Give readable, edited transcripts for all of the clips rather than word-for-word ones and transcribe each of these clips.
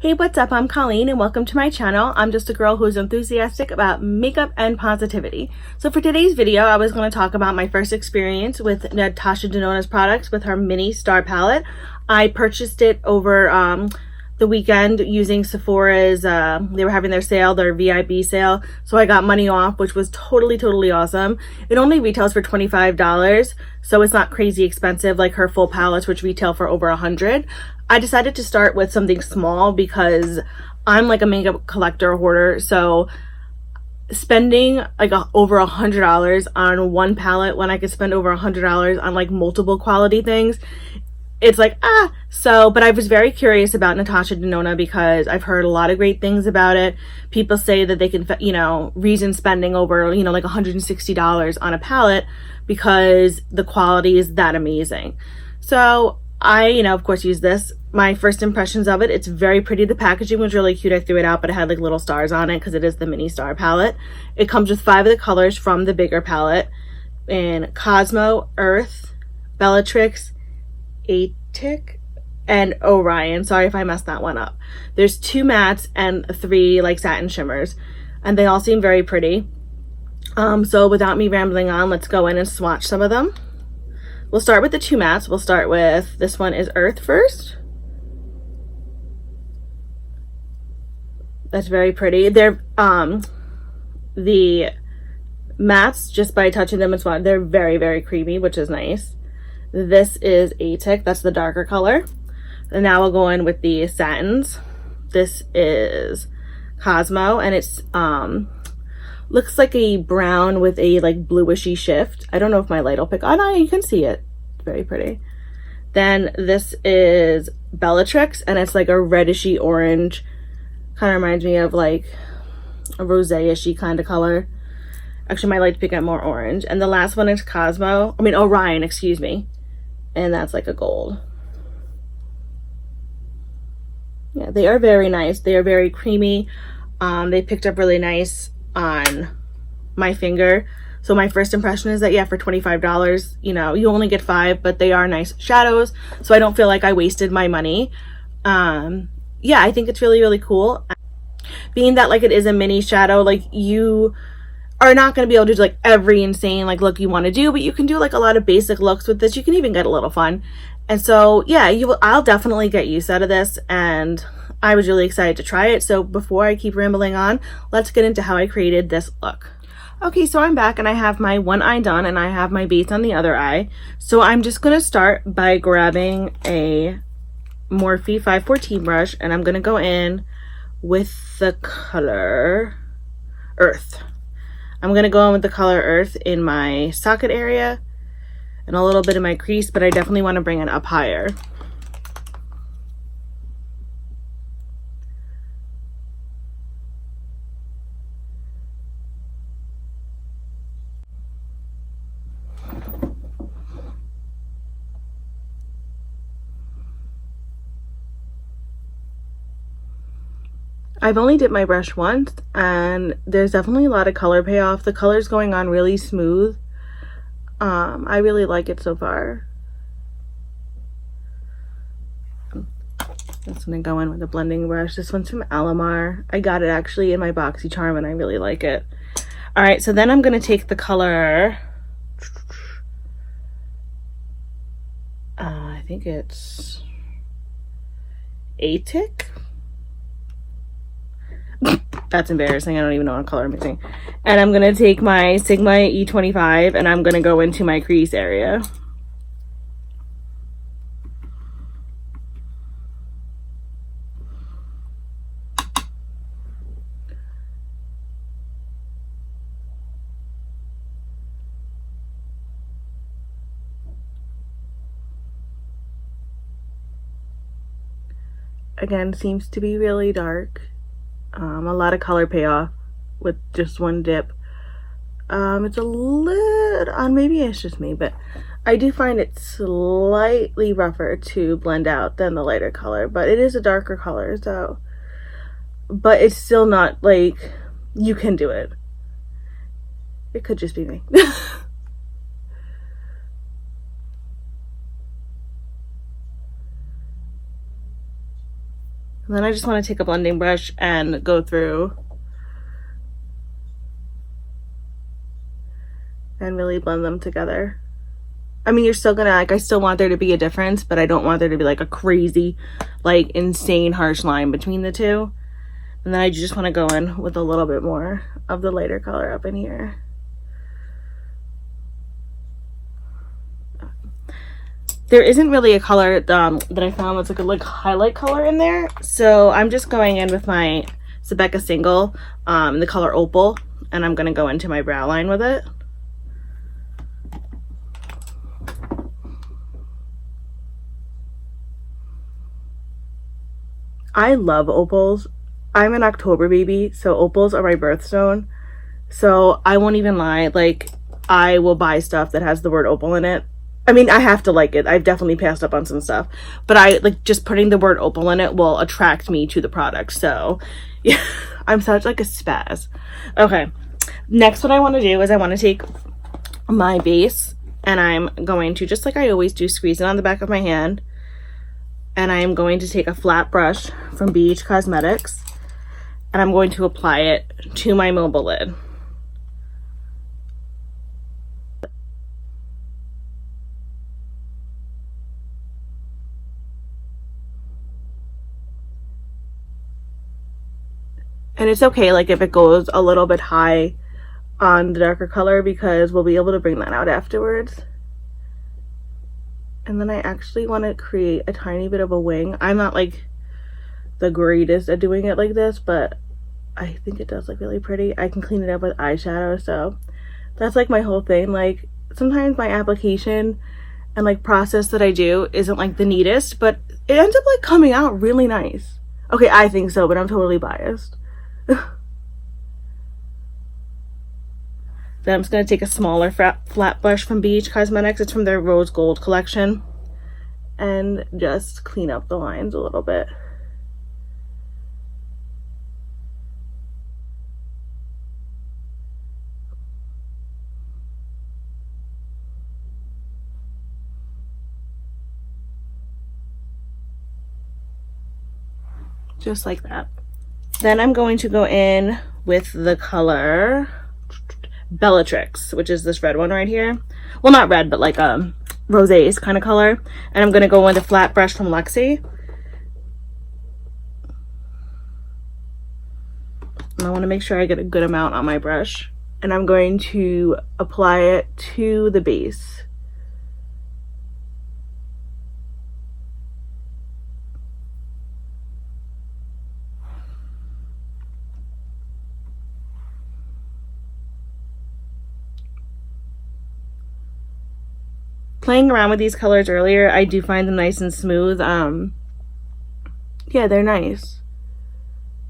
Hey, what's up? I'm Colleen and welcome to my channel. I'm just a girl who's enthusiastic about makeup and positivity. So for today's video, I was going to talk about my first experience with Natasha Denona's products with her mini star palette. I purchased it over the weekend using Sephora's, they were having their sale, their VIB sale. So I got money off, which was totally awesome. It only retails for $25, so it's not crazy expensive like her full palettes, which retail for over $100. I decided to start with something small because I'm like a makeup collector hoarder, so spending like over $100 on one palette when I could spend over $100 on like multiple quality things, it's like so. But I was very curious about Natasha Denona because I've heard a lot of great things about it. People say that they can, reason spending over like $160 on a palette because the quality is that amazing. So I, of course, use this. My first impressions of it, it's very pretty. The packaging was really cute. I threw it out, but it had like little stars on it because it is the mini star palette. It comes with 5 of the colors from the bigger palette in Cosmo, Earth, Bellatrix, Atik, and Orion. Sorry if I messed that one up. There's 2 mattes and 3 like satin shimmers, and they all seem very pretty. So without me rambling on, let's go in and swatch some of them. We'll start with the 2 mattes. We'll start with, this one is Earth first. That's very pretty. They're, the mattes, just by touching them and swatching, they're very creamy, which is nice. This is Atik, that's the darker color. And now we'll go in with the satins. This is Cosmo, and it's, looks like a brown with a like bluishy shift. I don't know if my light will pick. Oh no, you can see it. It's very pretty. Then this is Bellatrix, and it's like a redishy orange. Kind of reminds me of like a rosé-ishy kind of color. Actually, my lights pick up more orange. And the last one is Orion, excuse me. And that's like a gold. Yeah, they are very nice. They are very creamy. They picked up really nice on my finger. So my first impression is that, yeah, for $25, you only get 5, but they are nice shadows. So I don't feel like I wasted my money. Yeah, I think it's really cool. Being that like it is a mini shadow, like you are not going to be able to do like every insane like look you want to do, but you can do like a lot of basic looks with this. You can even get a little fun. And so yeah, I'll definitely get use out of this, and I was really excited to try it. So before I keep rambling on, let's get into how I created this look. Okay, so I'm back and I have my one eye done and I have my base on the other eye. So I'm just going to start by grabbing a Morphe 514 brush, and I'm going to go in with the color Earth. I'm going to go in with the color Earth in my socket area and a little bit in my crease, but I definitely want to bring it up higher. I've only dipped my brush once, and there's definitely a lot of color payoff. The color's going on really smooth. I really like it so far. That's gonna go in with a blending brush. This one's from Alamar. I got it actually in my BoxyCharm, and I really like it. All right, so then I'm gonna take the color, I think it's Atik. That's embarrassing. I don't even know what color I'm using. And I'm going to take my Sigma E25 and I'm going to go into my crease area. Again, seems to be really dark. A lot of color payoff with just one dip. It's a little, maybe it's just me, but I do find it slightly rougher to blend out than the lighter color, but it is a darker color, so, but it's still not like, you can do it. It could just be me. And then I just want to take a blending brush and go through and really blend them together. I mean, you're still gonna, like, I still want there to be a difference, but I don't want there to be like a crazy, like, insane harsh line between the two. And then I just want to go in with a little bit more of the lighter color up in here. There isn't really a color that I found that's a good, like, highlight color in there. So I'm just going in with my Pacifica single, in the color Opal, and I'm gonna go into my brow line with it. I love opals. I'm an October baby, so opals are my birthstone. So I won't even lie, like, I will buy stuff that has the word opal in it. I mean, I have to like it. I've definitely passed up on some stuff, but I like just putting the word opal in it will attract me to the product. So yeah, I'm such like a spaz. Okay, next what I want to do is I want to take my base and I'm going to, just like I always do, squeeze it on the back of my hand. And I am going to take a flat brush from Beige Cosmetics and I'm going to apply it to my mobile lid. And it's okay, like, if it goes a little bit high on the darker color, because we'll be able to bring that out afterwards. And then I actually want to create a tiny bit of a wing. I'm not like the greatest at doing it like this, but I think it does look really pretty. I can clean it up with eyeshadow, so that's like my whole thing. Like, sometimes my application and like process that I do isn't like the neatest, but it ends up like coming out really nice. Okay, I think so, but I'm totally biased. Then I'm just going to take a smaller flat brush from Beige Cosmetics. It's from their Rose Gold collection. And just clean up the lines a little bit. Just like that. Then I'm going to go in with the color Bellatrix, which is this red one right here. Well, not red, but like rosé kind of color. And I'm going to go in with a flat brush from Luxie. And I want to make sure I get a good amount on my brush. And I'm going to apply it to the base. Playing around with these colors earlier, I do find them nice and smooth. Yeah, they're nice.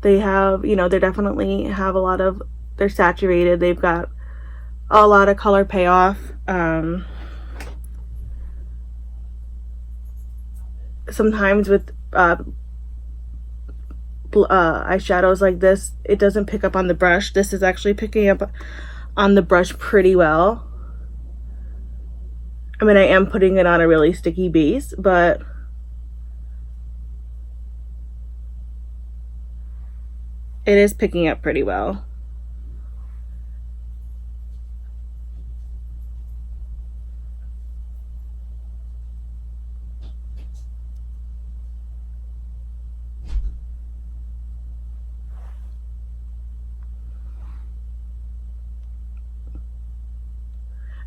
They have, you know, they definitely have a lot of, they're saturated. They've got a lot of color payoff. Sometimes with eyeshadows like this, it doesn't pick up on the brush. This is actually picking up on the brush pretty well. I mean, I am putting it on a really sticky base, but it is picking up pretty well.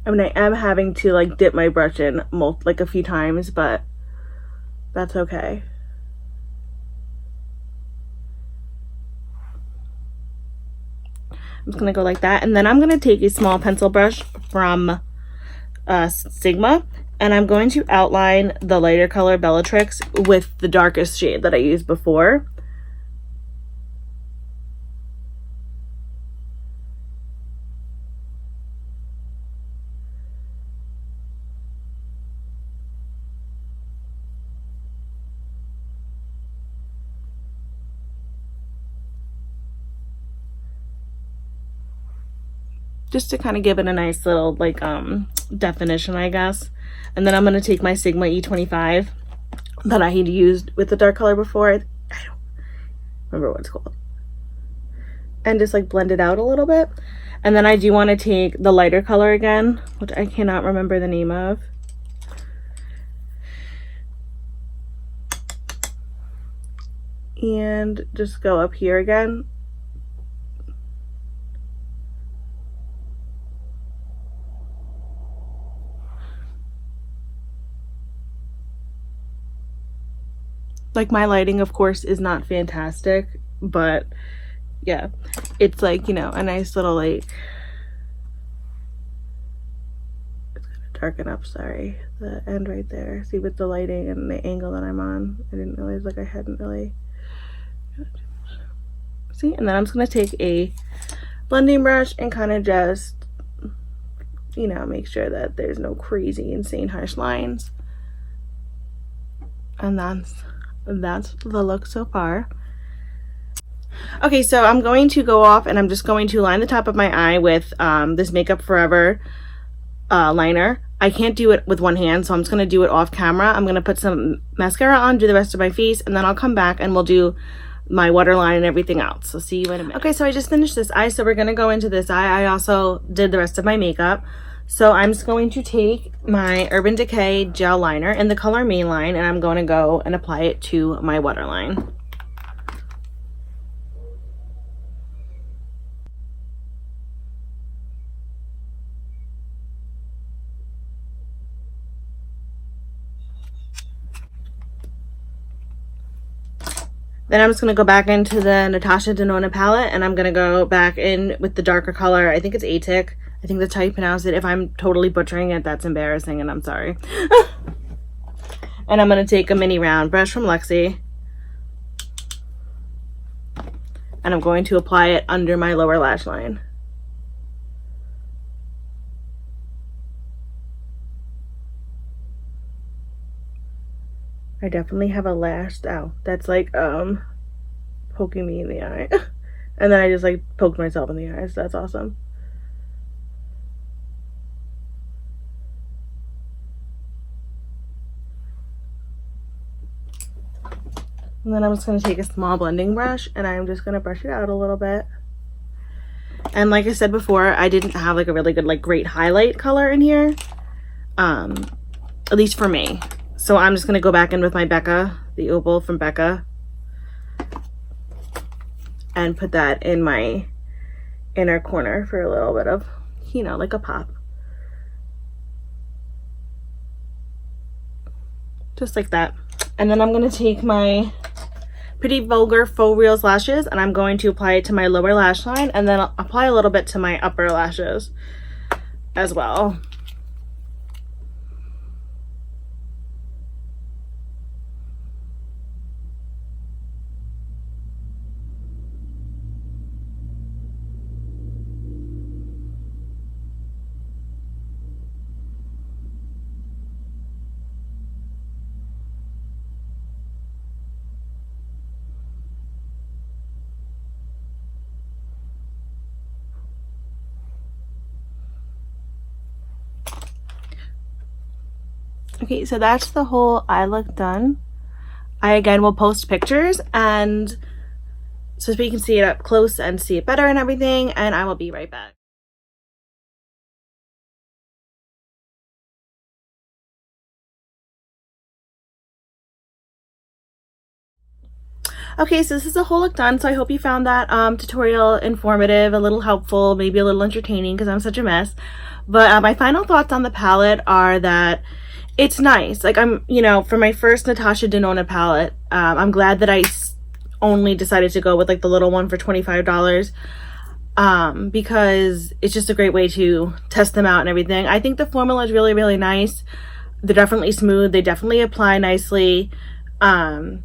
I mean, I am having to like dip my brush in like a few times, but that's okay. I'm just gonna go like that, and then I'm gonna take a small pencil brush from Sigma, and I'm going to outline the lighter color Bellatrix with the darkest shade that I used before. Just to kind of give it a nice little like definition, I guess. And then I'm going to take my Sigma E25 that I had used with the dark color before. remember what it's called. And just like blend it out a little bit. And then I do want to take the lighter color again, which I cannot remember the name of. And just go up here again. Like, my lighting, of course, is not fantastic, but yeah, it's like, you know, a nice little, like, it's gonna darken up, sorry, the end right there. See, with the lighting and the angle that I'm on, I didn't realize, like, I hadn't really, see, and then I'm just gonna take a blending brush and kind of just, you know, make sure that there's no crazy, insane, harsh lines. And that's the look so far. Okay, so I'm going to go off and I'm just going to line the top of my eye with this Makeup Forever liner. I can't do it with one hand, so I'm just going to do it off camera. I'm going to put some mascara on, do the rest of my face, and then I'll come back and we'll do my waterline and everything else. So see you in a minute. Okay, so I just finished this eye, so we're going to go into this eye. I also did the rest of my makeup. So I'm just going to take my Urban Decay gel liner in the color Mainline, and I'm going to go and apply it to my waterline. Then I'm just going to go back into the Natasha Denona palette, and I'm going to go back in with the darker color. I think it's Atik. I think that's how you pronounce it. If I'm totally butchering it, that's embarrassing, and I'm sorry. And I'm going to take a mini round brush from Lexi, and I'm going to apply it under my lower lash line. I definitely have a lash, ow, that's like poking me in the eye. And then I just like poked myself in the eye, so that's awesome. And then I'm just going to take a small blending brush and I'm just going to brush it out a little bit. And like I said before, I didn't have like a really good, like great highlight color in here. At least for me. So I'm just going to go back in with my Becca, the Opal from Becca. And put that in my inner corner for a little bit of, you know, like a pop. Just like that. And then I'm going to take my Pretty Vulgar Faux Reals lashes and I'm going to apply it to my lower lash line and then I'll apply a little bit to my upper lashes as well. Okay, so that's the whole eye look done. I again will post pictures and so we can see it up close and see it better and everything, and I will be right back. Okay, so this is the whole look done, so I hope you found that tutorial informative, a little helpful, maybe a little entertaining because I'm such a mess. But my final thoughts on the palette are that it's nice. Like, I'm, you know, for my first Natasha Denona palette, I'm glad that I only decided to go with like the little one for $25 because it's just a great way to test them out and everything. I think the formula is really, really nice. They're definitely smooth. They definitely apply nicely. But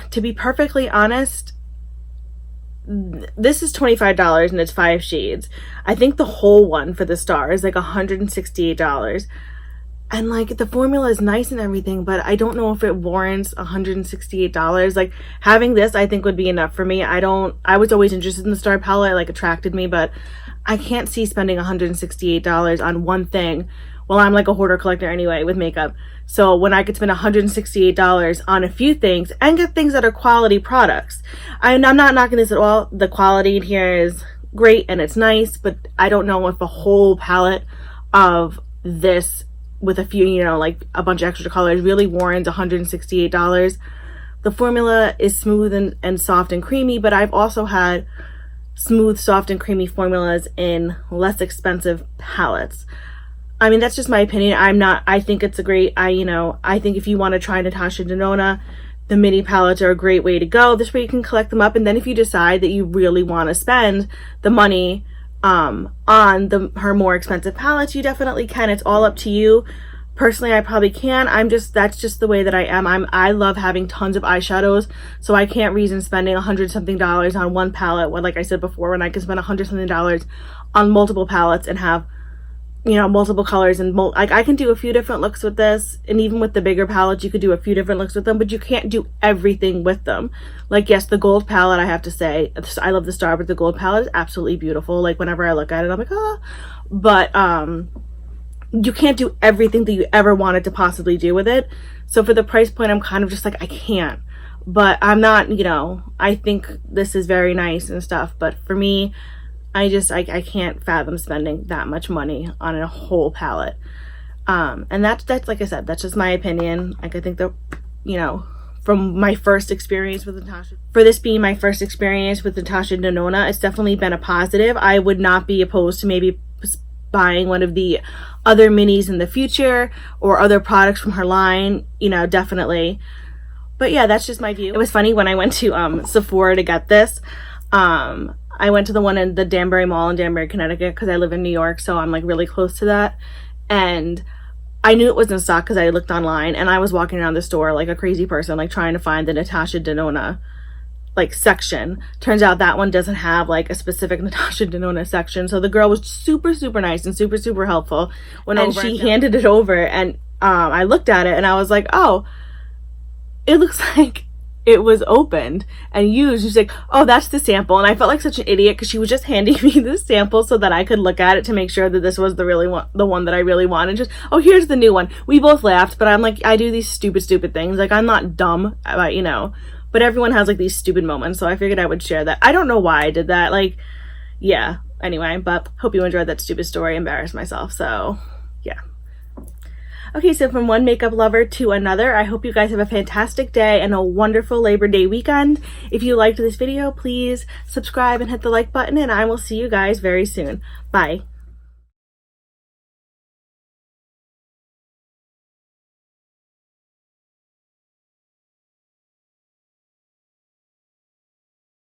to be perfectly honest, this is $25 and it's 5 shades. I think the whole one for the star is like $168. And like the formula is nice and everything, but I don't know if it warrants $168. Like having this I think would be enough for me. I was always interested in the star palette, it like attracted me, but I can't see spending $168 on one thing Well, I'm like a hoarder collector anyway with makeup. So when I could spend $168 on a few things and get things that are quality products. I'm not knocking this at all. The quality in here is great and it's nice, but I don't know if a whole palette of this with a few, you know, like a bunch of extra colors really warrants $168. The formula is smooth and soft and creamy, but I've also had smooth, soft, and creamy formulas in less expensive palettes. I mean, that's just my opinion. I think it's a great, I think if you want to try Natasha Denona, the mini palettes are a great way to go. This way you can collect them up, and then if you decide that you really want to spend the money on her more expensive palettes, you definitely can. It's all up to you. Personally, I probably can. That's just the way that I am. I love having tons of eyeshadows, so I can't reason spending $100 something on one palette when, like I said before, when I can spend $100 something on multiple palettes and have, you know, multiple colors and I can do a few different looks with this, and even with the bigger palettes you could do a few different looks with them, but you can't do everything with them. Like, yes, the gold palette, I have to say, I love the star, but the gold palette is absolutely beautiful. Like, whenever I look at it, I'm like, ah. But you can't do everything that you ever wanted to possibly do with it. So for the price point, I'm kind of just like, I can't. But I'm not, you know, I think this is very nice and stuff, but for me, I can't fathom spending that much money on a whole palette. And that's like I said, that's just my opinion. Like, I think that, you know, from my first experience with Natasha, for this being my first experience with Natasha Denona, it's definitely been a positive. I would not be opposed to maybe buying one of the other minis in the future or other products from her line, you know, definitely. But yeah, that's just my view. It was funny when I went to Sephora to get this. I went to the one in the Danbury Mall in Danbury, Connecticut, because I live in New York, so I'm like really close to that. And I knew it was in stock because I looked online, and I was walking around the store like a crazy person, like trying to find the Natasha Denona like section. Turns out that one doesn't have like a specific Natasha Denona section. So the girl was super nice and super helpful and she handed it over, and I looked at it and I was like, oh, it looks like it was opened and used. She's like, oh, that's the sample. And I felt like such an idiot because she was just handing me this sample so that I could look at it to make sure that this was the one that I really wanted. Just, oh, here's the new one. We both laughed, but I'm like, I do these stupid things. Like, I'm not dumb, you know, but everyone has like these stupid moments, so I figured I would share that. I don't know why I did that. Like, yeah, anyway, but hope you enjoyed that stupid story. Embarrassed myself, so yeah. Okay, so from one makeup lover to another, I hope you guys have a fantastic day and a wonderful Labor Day weekend. If you liked this video, please subscribe and hit the like button, and I will see you guys very soon. Bye.